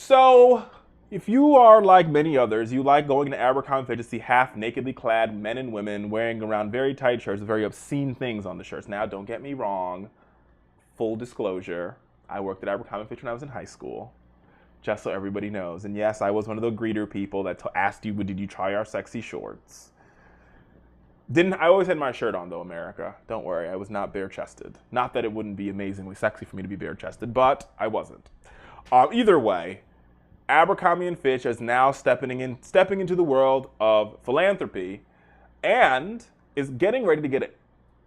So, if you are like many others, you like going to Abercrombie Fitch to see half-nakedly clad men and women wearing around very tight shirts with very obscene things on the shirts. Now, don't get me wrong. Full disclosure, I worked at Abercrombie Fitch when I was in high school. Just so everybody knows. And yes, I was one of the greeter people that asked you, did you try our sexy shorts? I always had my shirt on though, America. Don't worry, I was not bare-chested. Not that it wouldn't be amazingly sexy for me to be bare-chested, but I wasn't. Either way, Abercrombie & Fitch is now stepping into the world of philanthropy and is getting ready to get an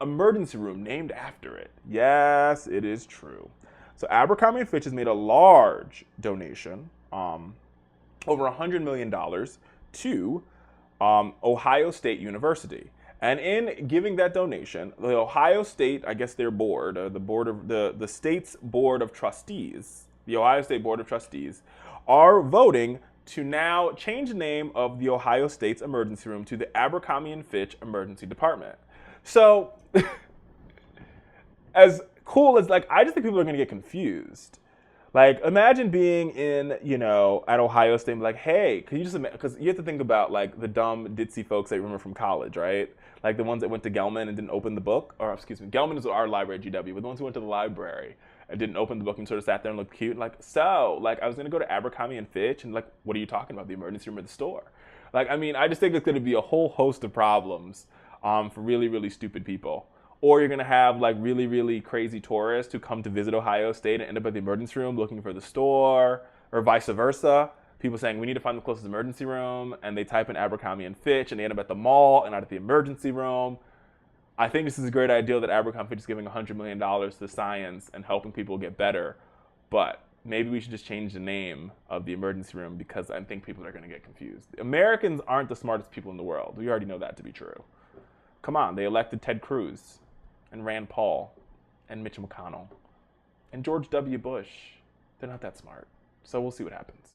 emergency room named after it. Yes, it is true. So Abercrombie & Fitch has made a large donation, over $100 million, to Ohio State University. And in giving that donation, the Ohio State, I guess their board, the state's board of trustees, the Ohio State Board of Trustees, are voting to now change the name of the Ohio State's emergency room to the Abercrombie & Fitch Emergency Department. So, as cool as, I just think people are going to get confused. Imagine being in, at Ohio State and be like, hey, can you just, because you have to think about, the dumb, ditzy folks that you remember from college, right? Like the ones that went to Gelman and didn't open the book, or excuse me, Gelman is our library at GW, but the ones who went to the library and didn't open the book and sort of sat there and looked cute, and I was going to go to Abercrombie & Fitch, and what are you talking about, the emergency room at the store? I just think it's going to be a whole host of problems for really, really stupid people. Or you're going to have really, really crazy tourists who come to visit Ohio State and end up at the emergency room looking for the store, or vice versa. People saying, we need to find the closest emergency room, and they type in Abercrombie & Fitch, and they end up at the mall and not at the emergency room. I think this is a great idea that Abercrombie Fitch is giving $100 million to science and helping people get better. But maybe we should just change the name of the emergency room, because I think people are going to get confused. Americans aren't the smartest people in the world. We already know that to be true. Come on, they elected Ted Cruz and Rand Paul and Mitch McConnell and George W. Bush. They're not that smart. So we'll see what happens.